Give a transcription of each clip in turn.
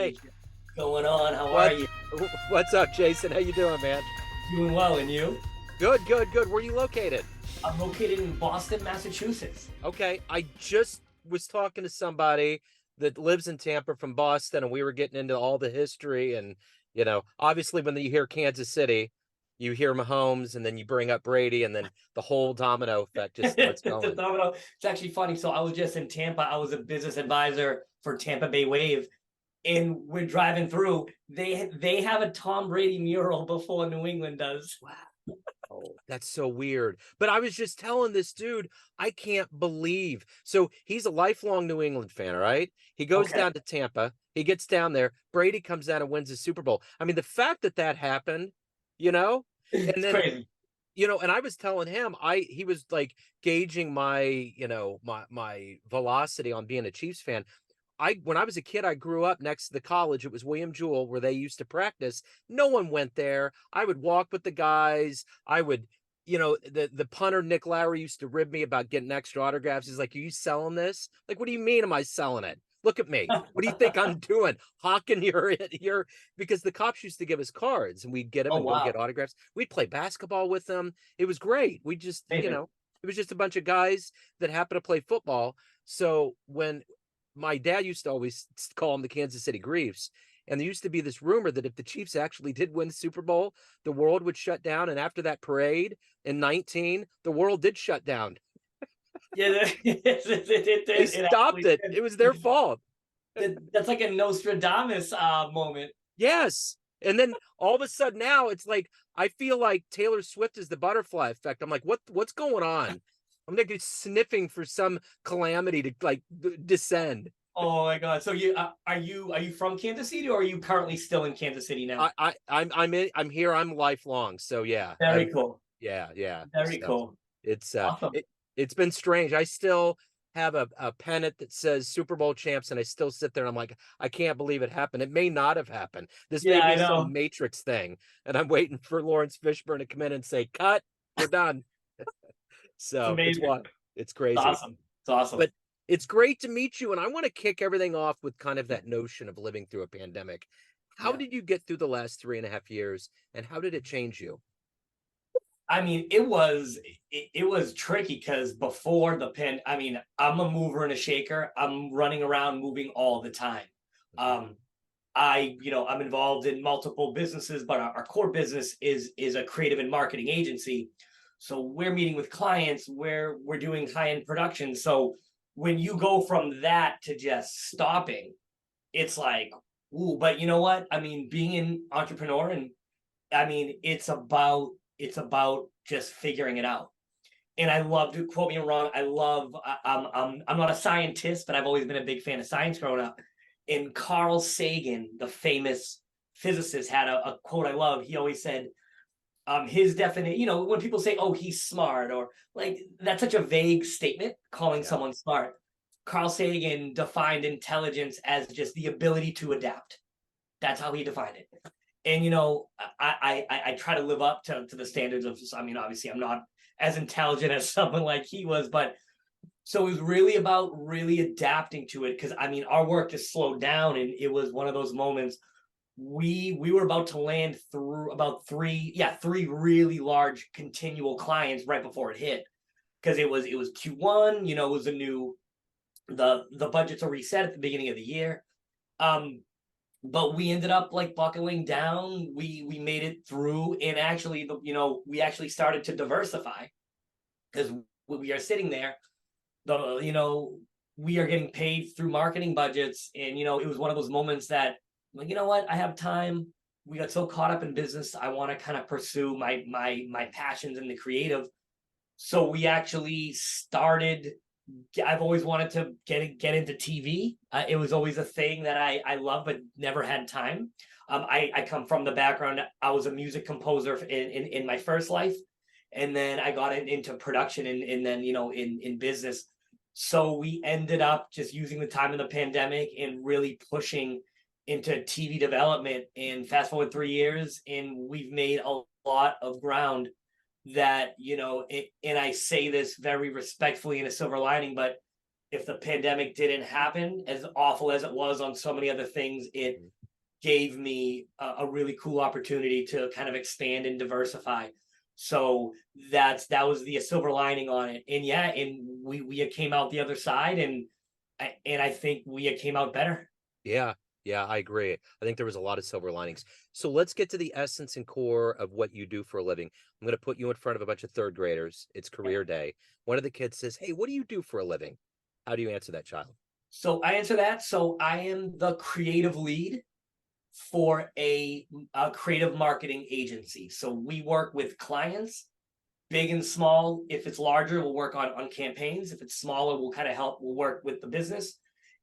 Hey, What's going on? How are what you? what's up, Jason? How you doing, man? Doing well, and you? Good, good, good. Where you located? I'm located in Boston, Massachusetts. Okay, I just was talking to somebody that lives in Tampa from Boston, and we were getting into all the history. And obviously, when you hear Kansas City, you hear Mahomes, and then you bring up Brady, and then the whole domino effect just starts It's a going. domino. It's actually funny. So I was just in Tampa. I was a business advisor for Tampa Bay Wave, and we're driving through. They have a Tom Brady mural before New England does. Wow. Oh, that's so weird. But I was just telling this dude, I can't believe. So he's a lifelong New England fan, right? He goes Okay, down to Tampa. He gets down there. Brady comes down and wins the Super Bowl. I mean, the fact that that happened, you know, and it's then crazy. and I was telling him, he was like gauging my, my velocity on being a Chiefs fan. When I was a kid, I grew up next to the college. It was William Jewell where they used to practice. No one went there. I would walk with the guys. I would, the punter Nick Lowry used to rib me about getting extra autographs. He's like, "Are you selling this?" Like, what do you mean? Am I selling it? Look at me. What do you think I'm doing? Hawking your because the cops used to give us cards and we'd get them Oh and go get wow, autographs. We'd play basketball with them. It was great. We just, amazing. it was just a bunch of guys that happened to play football. So when my dad used to always call them the Kansas City Griefs. And there used to be this rumor that if the Chiefs actually did win the Super Bowl, the world would shut down. And after that parade in 19, the world did shut down. Yeah, They it stopped actually it. did. It was their fault. That's like a Nostradamus moment. Yes. And then all of a sudden now it's like I feel like Taylor Swift is the butterfly effect. I'm like, what's going on? I'm like sniffing for some calamity to like descend. Oh my God! So are you from Kansas City, or are you currently still in Kansas City now? I'm here. I'm lifelong. So yeah, Very cool. yeah. Very So cool. it's Awesome. it's been strange. I still have a pennant that says Super Bowl champs, and I still sit there and I'm like, I can't believe it happened. It may not have happened. This may Yeah, I be some know. Matrix thing, and I'm waiting for Lawrence Fishburne to come in and say, "Cut, we're done." It's So it's amazing. what it's It's crazy. awesome. It's awesome. But it's great to meet you. And I want to kick everything off with kind of that notion of living through a pandemic. How Yeah. did you get through the last 3.5 years and how did it change you? I mean, it was tricky because before the pen, I mean, I'm a mover and a shaker. I'm running around moving all the time. Okay. Um, I'm involved in multiple businesses, but our core business is a creative and marketing agency. So we're meeting with clients, we're doing high-end production. So when you go from that to just stopping, it's like, ooh, but you know what? I mean, being an entrepreneur, and I mean, it's about just figuring it out. And I love to quote me wrong. I'm not a scientist, but I've always been a big fan of science growing up. And Carl Sagan, the famous physicist, had a quote I love. He always said, his definition, when people say, "Oh, he's smart," or like that's such a vague statement, calling Yeah. someone smart. Carl Sagan defined intelligence as just the ability to adapt. That's how he defined it. And I try to live up to the standards of. I mean, obviously, I'm not as intelligent as someone like he was, but so it was really about really adapting to it, because I mean, our work just slowed down, and it was one of those moments. We were about to land through about three really large continual clients right before it hit, because it was Q1. It was a new, the budgets are reset at the beginning of the year. Um, but we ended up like buckling down. We made it through, and actually, we actually started to diversify, because we are sitting there. The we are getting paid through marketing budgets, and it was one of those moments that, like, you know what, I have time. We got so caught up in business. I want to kind of pursue my passions in the creative. So we actually started. I've always wanted to get into TV. It was always a thing that I love, but never had time. I come from the background. I was a music composer in my first life, and then I got into production, and then in business. So we ended up just using the time of the pandemic and really pushing into TV development. And fast forward 3 years, and we've made a lot of ground that, and I say this very respectfully in a silver lining, but if the pandemic didn't happen, as awful as it was on so many other things, it gave me a really cool opportunity to kind of expand and diversify. So that was the silver lining on it. And yeah, and we came out the other side, and I think we came out better. Yeah, yeah, I agree. I think there was a lot of silver linings. So let's get to the essence and core of what you do for a living. I'm going to put you in front of a bunch of third graders. It's career day. One of the kids says, "Hey, what do you do for a living?" How do you answer that child? So I answer that. So I am the creative lead for a creative marketing agency. So we work with clients, big and small. If it's larger, we'll work on campaigns. If it's smaller, we'll kind of help. We'll work with the business,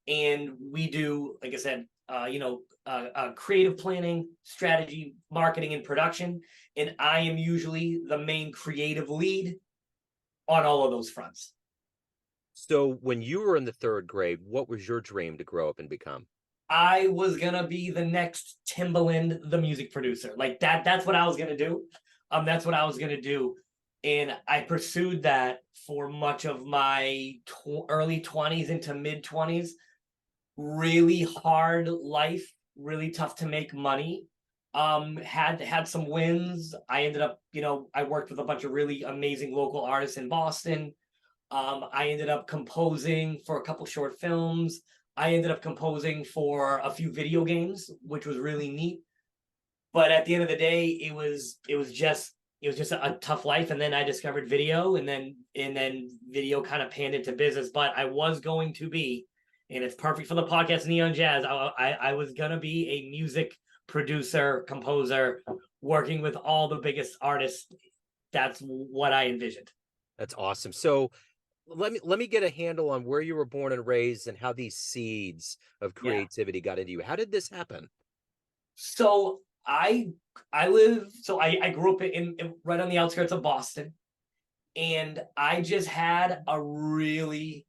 and we do, like I said, creative planning, strategy, marketing, and production. And I am usually the main creative lead on all of those fronts. So when you were in the third grade, what was your dream to grow up and become? I was gonna be the next Timbaland, the music producer. Like that. That's what I was gonna do. That's what I was gonna do, and I pursued that for much of my early 20s into mid 20s. Really hard life, really tough to make money. Had some wins. I ended up, I worked with a bunch of really amazing local artists in Boston. I ended up composing for a couple short films. I ended up composing for a few video games, which was really neat. But at the end of the day, it was just a tough life. And then I discovered video, and then video kind of panned into business. But I was going to be, and it's perfect for the podcast Neon Jazz. I was gonna be a music producer, composer, working with all the biggest artists. That's what I envisioned. That's awesome. So let me get a handle on where you were born and raised and how these seeds of Yeah. creativity got into you. How did this happen? So I grew up in right on the outskirts of Boston, and I just had a really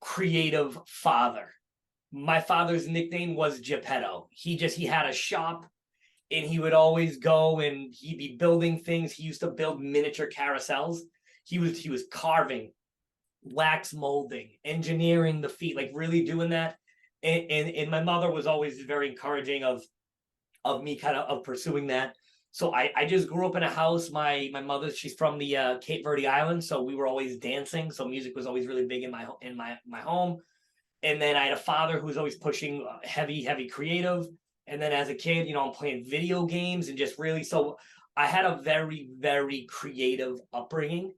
creative father. My father's nickname was Geppetto. He had a shop, and he would always go and he'd be building things. He used to build miniature carousels. He was carving, wax molding, engineering the feet, like really doing that. And my mother was always very encouraging of me kind of pursuing that. So I just grew up in a house. My mother, she's from the Cape Verde Island, so we were always dancing. So music was always really big in my home. And then I had a father who was always pushing heavy creative. And then as a kid, I'm playing video games and just really, so I had a very creative upbringing,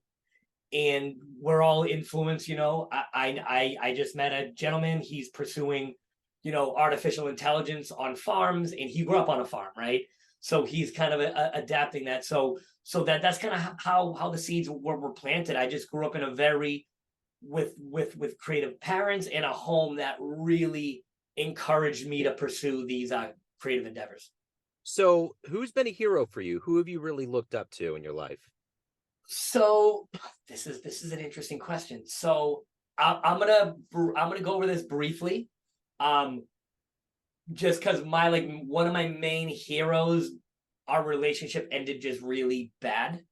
and we're all influenced. I just met a gentleman. He's pursuing, artificial intelligence on farms, and he grew up on a farm, right? So he's kind of adapting that. So that's kind of how the seeds were planted. I just grew up in a very with creative parents in a home that really encouraged me to pursue these creative endeavors. So who's been a hero for you? Who have you really looked up to in your life? So this is an interesting question. So I'm gonna go over this briefly. Um, just because one of my main heroes, our relationship ended just really bad.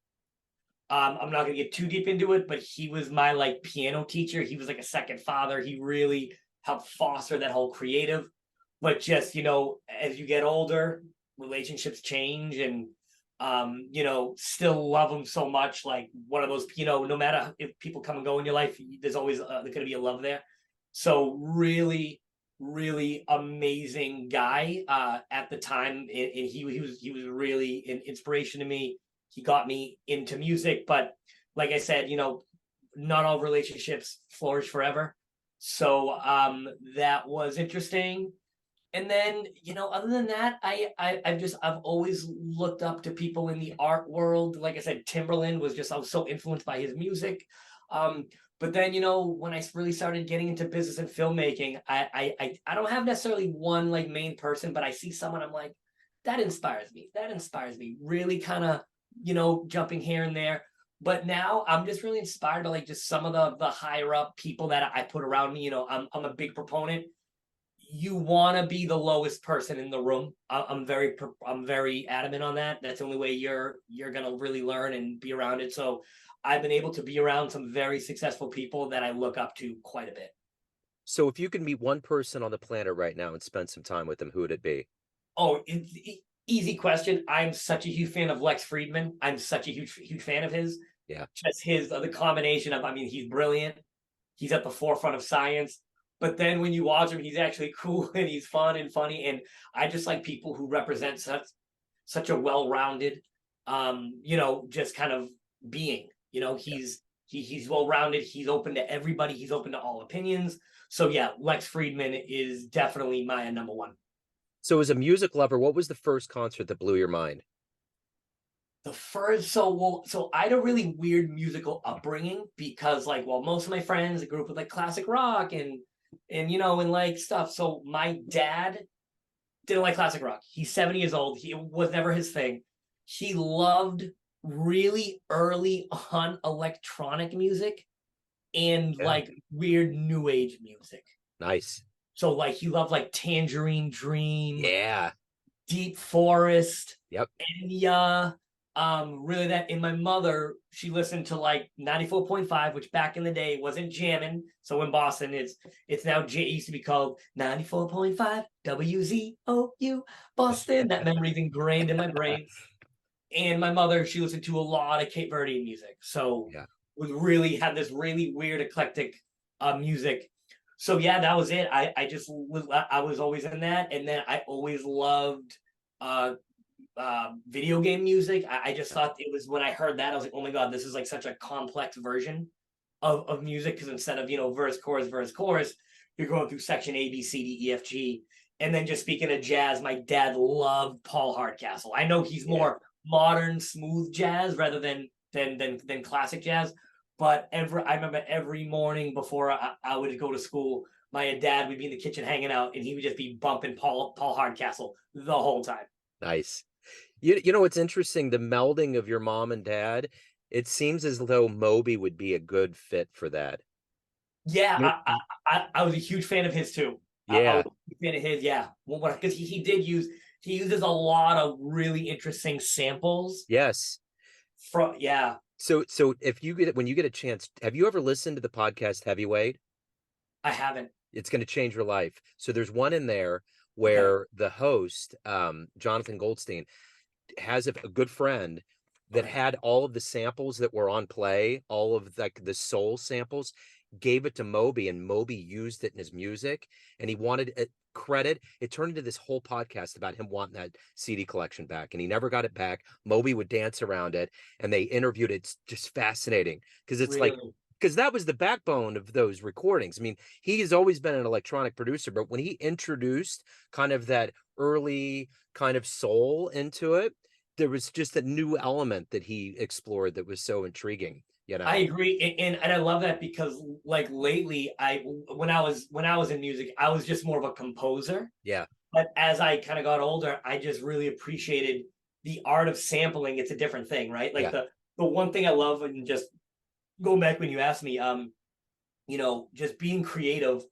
I'm not gonna get too deep into it, but he was my piano teacher. He was like a second father. He really helped foster that whole creative. But just as you get older, relationships change, and still love him so much. Like one of those, no matter if people come and go in your life, there's always there's gonna be a love there. So really amazing guy at the time, and he was really an inspiration to me. He got me into music, but like I said, not all relationships flourish forever. So that was interesting. And then, other than that, I've always looked up to people in the art world. Like I said, Timberland I was so influenced by his music. But then, when I really started getting into business and filmmaking, I don't have necessarily one main person, but I see someone, I'm like, that inspires me. That inspires me. Really kind of, jumping here and there. But now I'm just really inspired by just some of the higher up people that I put around me. I'm a big proponent. You want to be the lowest person in the room. I'm very adamant on that. That's the only way you're gonna really learn and be around it. So I've been able to be around some very successful people that I look up to quite a bit. So if you could meet one person on the planet right now and spend some time with them, who would it be? Oh, easy question. I'm such a huge fan of Lex Friedman. I'm such a huge fan of his. Yeah. Just his the combination of, I mean, he's brilliant. He's at the forefront of science. But then when you watch him, he's actually cool and he's fun and funny. And I just like people who represent such a well-rounded, just kind of being. Yeah. He's well-rounded. He's open to everybody. He's open to all opinions. So yeah, Lex Friedman is definitely my number one. So as a music lover, what was the first concert that blew your mind? The first, so I had a really weird musical upbringing because, like, well, most of my friends grew up with like classic rock and like stuff. So my dad didn't like classic rock. He's 70 years old. He was never his thing. He loved really early on electronic music and Yeah. like weird new age music. Nice. So like he loved like Tangerine Dream, Yeah. Deep Forest, Yep. Enya, really that. And my mother, she listened to like 94.5, which back in the day wasn't jamming. So in Boston, it's now it used to be called 94.5 WZOU Boston. That memory's ingrained in my brain. And my mother, she listened to a lot of Cape Verdean music. So Yeah. would really have this really weird eclectic music. So yeah, that was it. I was always in that, and then I always loved uh video game music. I just thought it was, when I heard that, I was like, oh my god, this is like such a complex version of music, because instead of verse chorus, you're going through section A B C D E F G. And then just speaking of jazz, my dad loved Paul Hardcastle. I know he's Yeah. more modern smooth jazz rather than classic jazz, but I remember every morning before I would go to school, my dad would be in the kitchen hanging out, and he would just be bumping Paul Hardcastle the whole time. Nice. You know what's interesting? The melding of your mom and dad. It seems as though Moby would be a good fit for that. Yeah, You I was a huge fan of his too. I was Yeah. a huge fan of his. Yeah, well, because he uses a lot of really interesting samples Yes. from. Yeah, So if you get when you get a chance, have you ever listened to the podcast Heavyweight? I haven't. It's going to change your life. So there's one in there Okay, where the host, Jonathan Goldstein, has a good friend that okay, had all of the samples that were on play, all of like the soul samples, gave it to Moby, and Moby used it in his music, and he wanted it credit. It turned into this whole podcast about him wanting that CD collection back, and he never got it back. Moby would dance around it, and they interviewed it. It's just fascinating because it's like really, because that was the backbone of those recordings. I mean, he has always been an electronic producer, but when he introduced kind of that early kind of soul into it, there was just a new element that he explored that was so intriguing, you I know? agree, and I love that because like lately, when I was in music, I was just more of a composer. Yeah, But as I kind of got older, I just really appreciated the art of sampling. It's a different thing, right? Like yeah, the one thing I love, and just going back when you asked me, just being creative.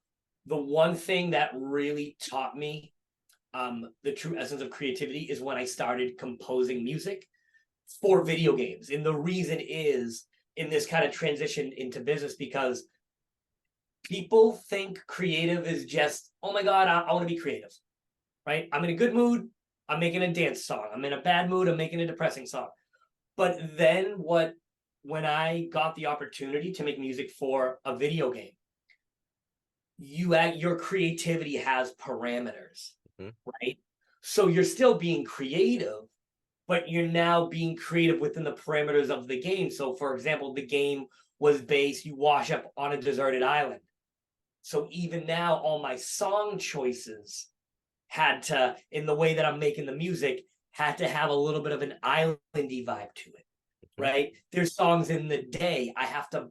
The one thing that really taught me the true essence of creativity is when I started composing music for video games. And the reason is in this kind of transition into business, because people think creative is just, oh my God, I want to be creative, right? I'm in a good mood, I'm making a dance song. I'm in a bad mood, I'm making a depressing song. But then when I got the opportunity to make music for a video game, your creativity has parameters, mhm, right? So you're still being creative, but you're now being creative within the parameters of the game. So for example, the game was based, you wash up on a deserted island. So even now, all my song choices had to, in the way that I'm making the music, had to have a little bit of an islandy vibe to it, mhm. right? There's songs in the day. I have to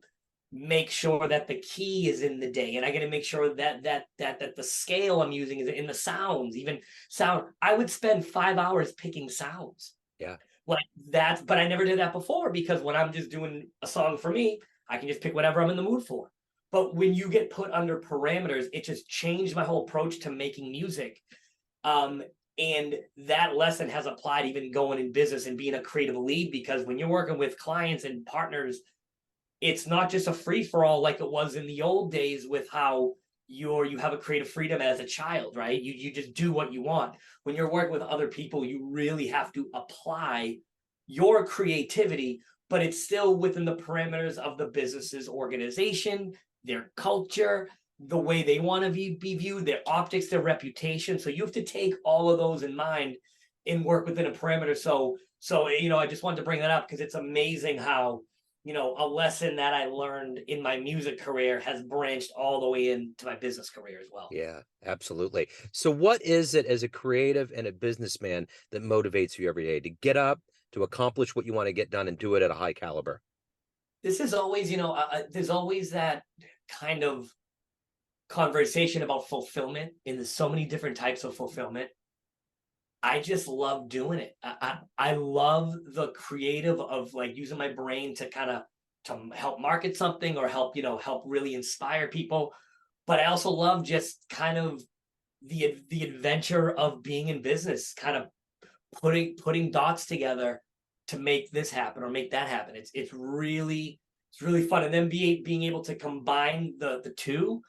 make sure that the key is in the day, and I got to make sure that the scale I'm using is in the sounds. Even sound, I would spend 5 hours picking sounds Yeah, like that, but I never did that before, because when I'm just doing a song for me, I can just pick whatever I'm in the mood for. But when you get put under parameters, it just changed my whole approach to making music. Um, and that lesson has applied even going in business and being a creative lead, because when you're working with clients and partners, it's not just a free for all like it was in the old days with how you have a creative freedom as a child, right? You just do what you want. When you're working with other people, you really have to apply your creativity, but it's still within the parameters of the business's organization, their culture, the way they want to be viewed, their optics, their reputation. So you have to take all of those in mind and work within a parameter. So I just wanted to bring that up because it's amazing how a lesson that I learned in my music career has branched all the way into my business career as well. Yeah, absolutely. So what is it as a creative and a businessman that motivates you every day to get up, to accomplish what you want to get done and do it at a high caliber? This is always, there's always that kind of conversation about fulfillment, and there's so many different types of fulfillment. I just love doing it. I love the creative of like using my brain to kind of to help market something or help really inspire people. But I also love just kind of the adventure of being in business, kind of putting dots together to make this happen or make that happen. It's really fun, and then being able to combine the two.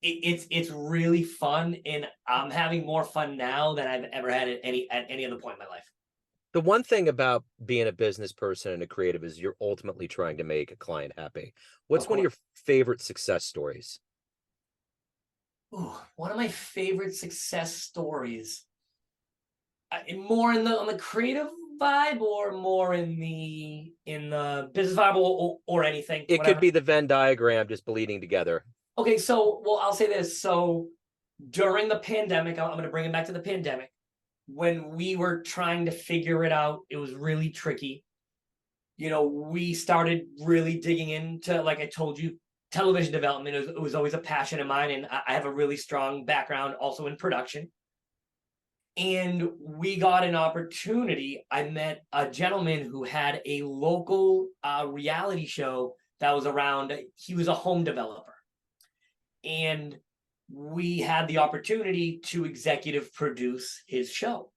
It's really fun, and I'm having more fun now than I've ever had at any other point in my life. The one thing about being a business person and a creative is you're ultimately trying to make a client happy. Of What's one of course. your favorite success stories? Ooh, one of my favorite success stories, more in the on the creative vibe or more in the business vibe or anything, It could whatever. be the Venn diagram just bleeding together. Okay, so well, I'll say this. So during the pandemic, I'm going to bring it back to the pandemic. When we were trying to figure it out, it was really tricky. We started really digging into, like I told you, television development. It was always a passion of mine, and I have a really strong background also in production. And we got an opportunity. I met a gentleman who had a local reality show that was around. He was a home developer, and we had the opportunity to executive produce his show.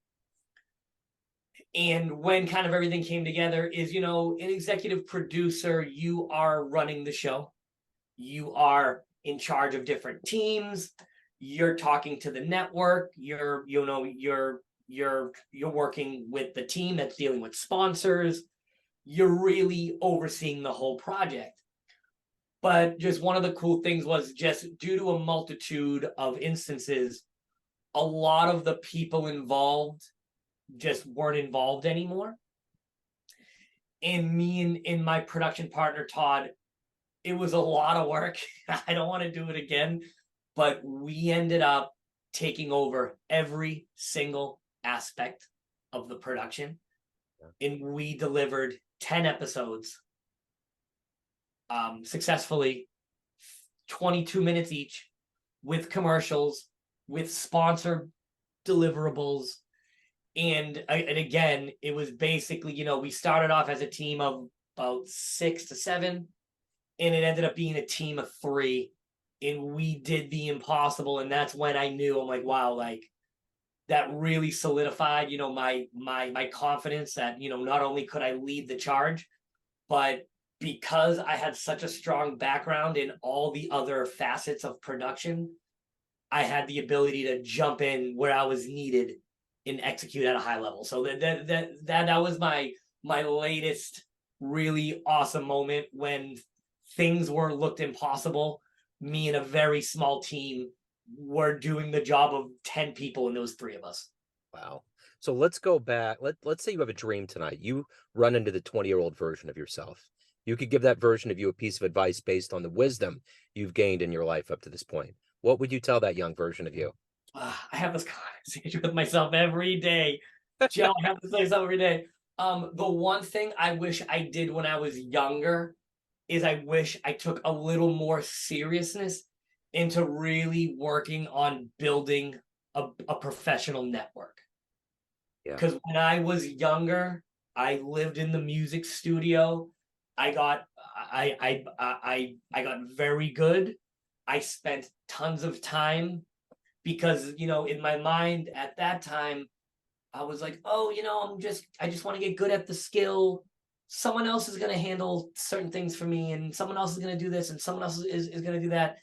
And when kind of everything came together is, an executive producer, you are running the show, you are in charge of different teams, you're talking to the network, you're working with the team that's dealing with sponsors, you're really overseeing the whole project. But just one of the cool things was, just due to a multitude of instances, a lot of the people involved just weren't involved anymore. And me and my production partner, Todd, it was a lot of work. I don't want to do it again, but we ended up taking over every single aspect of the production. And we delivered 10 episodes successfully, 22 minutes each, with commercials, with sponsored deliverables. And again, it was basically, we started off as a team of about 6 to 7, and it ended up being a team of 3, and we did the impossible. And that's when I knew, I'm like, wow, like that really solidified, my confidence that, not only could I lead the charge, but because I had such a strong background in all the other facets of production, I had the ability to jump in where I was needed and execute at a high level. So that was my latest really awesome moment when things were looked impossible. Me and a very small team were doing the job of 10 people, and there was 3 of us. Wow. So let's go back. Let's say you have a dream tonight. You run into the 20-year-old version of yourself. You could give that version of you a piece of advice based on the wisdom you've gained in your life up to this point. What would you tell that young version of you? I have this conversation with myself every day. Joe, I have to say something every day. The one thing I wish I did when I was younger is I wish I took a little more seriousness into really working on building a professional network. Yeah. Because when I was younger, I lived in the music studio. I got I got very good. I spent tons of time because, in my mind at that time, I was like, oh, I just want to get good at the skill. Someone else is going to handle certain things for me, and someone else is going to do this, and someone else is going to do that.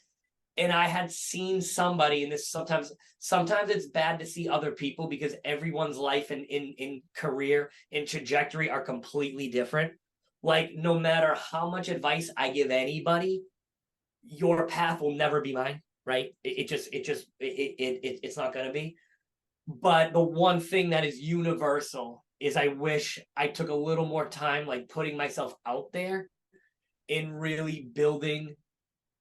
and I had seen somebody, and this sometimes it's bad to see other people because everyone's life and in career and trajectory are completely different. Like no matter how much advice I give anybody, your path will never be mine, right? It's not gonna be. But the one thing that is universal is I wish I took a little more time, like putting myself out there and really building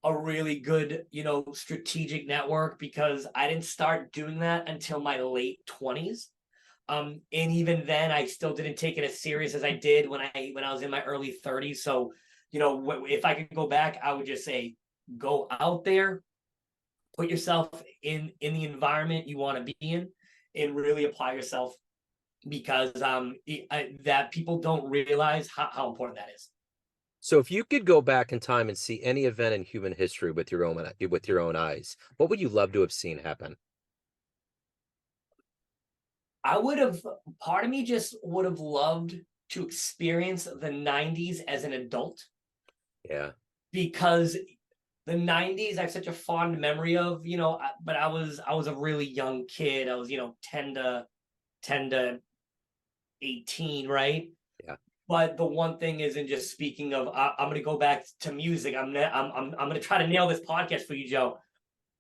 a really good, strategic network, because I didn't start doing that until my late 20s. And even then I still didn't take it as serious as I did when I was in my early 30s. So, if I could go back, I would just say go out there, put yourself in the environment you want to be in, and really apply yourself, because that people don't realize how important that is. So if you could go back in time and see any event in human history with your own eyes, what would you love to have seen happen? I would have, part of me just would have loved to experience the 90s as an adult, Yeah. because the 90s I have such a fond memory of, but I was a really young kid. I was, 10 to 18, right? Yeah. But the one thing is, in just speaking of, I'm gonna go back to music. I'm gonna try to nail this podcast for you, Joe.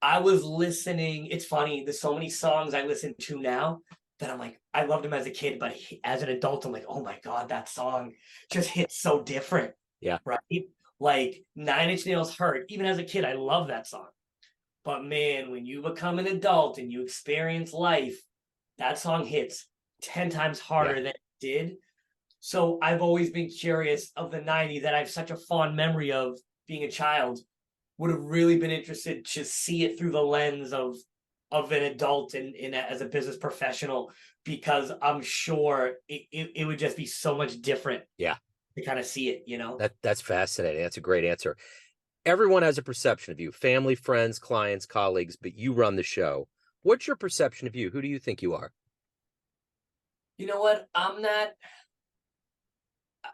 I was listening. It's funny. There's so many songs I listen to now that I'm like, I loved them as a kid, but as an adult, I'm like, oh my god, that song just hits so different, Yeah. right? Like Nine Inch Nails hurt. Even as a kid, I love that song. But man, when you become an adult and you experience life, that song hits 10 times Yeah. harder than it did. So I've always been curious of the 90s, that I have such a fond memory of being a child. Would have really been interested to see it through the lens of an adult and as a business professional, because I'm sure it would just be so much different Yeah. to kind of see it. That's fascinating. That's a great answer. Everyone has a perception of you, family, friends, clients, colleagues, but you run the show. What's your perception of you? Who do you think you are? You know what? I'm not.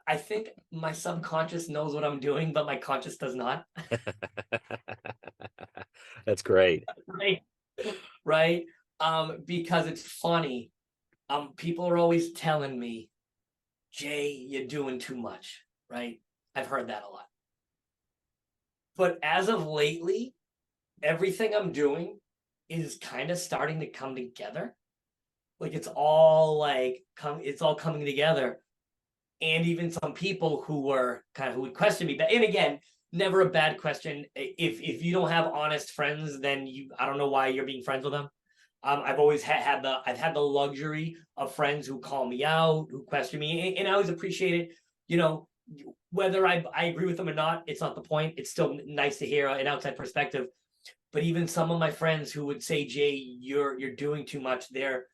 I think my subconscious knows what I'm doing, but my conscious does not. That's great. Right. Right. Because it's funny. People are always telling me, Jay, you're doing too much, right? I've heard that a lot. But as of lately, everything I'm doing is kind of starting to come together. Like it's all coming together. And even some people who would question me, but and again, never a bad question. If you don't have honest friends, then I don't know why you're being friends with them. I've always I've had the luxury of friends who call me out, who question me, and I always appreciate it. You know, whether I agree with them or not, it's not the point. It's still nice to hear an outside perspective. But even some of my friends who would say, Jay, you're doing too much, they're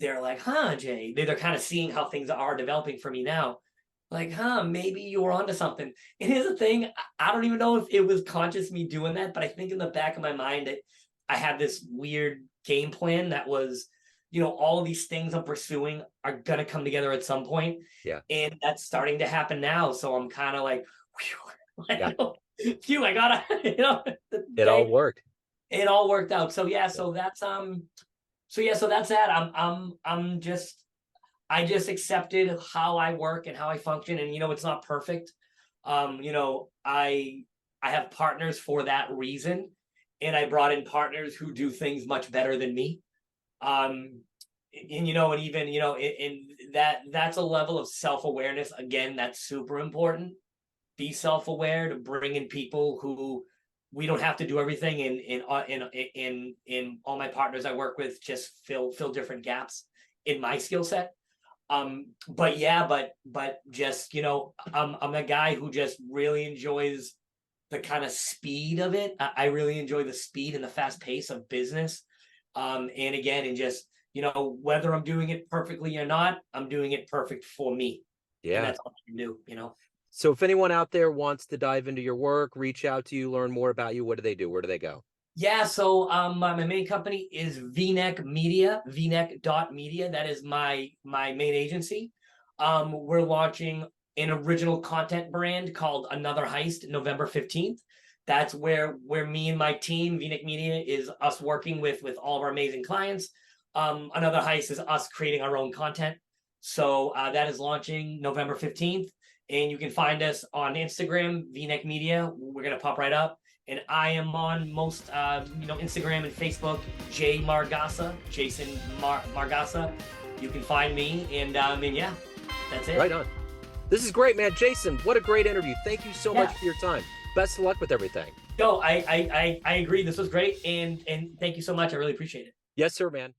like, huh, Jay. They're kind of seeing how things are developing for me now. Like, huh, maybe you were onto something. And here's the thing, I don't even know if it was conscious me doing that, but I think in the back of my mind that I had this weird game plan that was, all of these things I'm pursuing are gonna come together at some point. Yeah. And that's starting to happen now. So I'm kind of like, Yeah. phew, I gotta, It all worked. it all worked out. So yeah, Yeah. so that's that. I just accepted how I work and how I function, and it's not perfect. I have partners for that reason, and I brought in partners who do things much better than me. And even and that's a level of self-awareness, again, that's super important. Be self-aware to bring in people who we don't have to do everything, in all my partners I work with just fill different gaps in my skill set. But yeah, but just I'm a guy who just really enjoys the kind of speed of it. I really enjoy the speed and the fast pace of business. And again, and just whether I'm doing it perfectly or not, I'm doing it perfect for me, and Yeah. that's all I can do. So if anyone out there wants to dive into your work, reach out to you, learn more about you, what do they do? Where do they go? Yeah, so my main company is Vneck Media, Vneck.media. That is my main agency. We're launching an original content brand called Another Heist November 15th. That's where me and my team, Vneck Media, is us working with all of our amazing clients. Another heist is us creating our own content. So that is launching November 15th. And you can find us on Instagram, Vneck Media. We're gonna pop right up. And I am on most Instagram and Facebook, J Margaca, Jason Margaca. You can find me, and yeah, that's it. Right on. This is great, man. Jason, what a great interview. Thank you so much for your time. Best of luck with everything. No, I agree. This was great, and thank you so much. I really appreciate it. Yes, sir, man.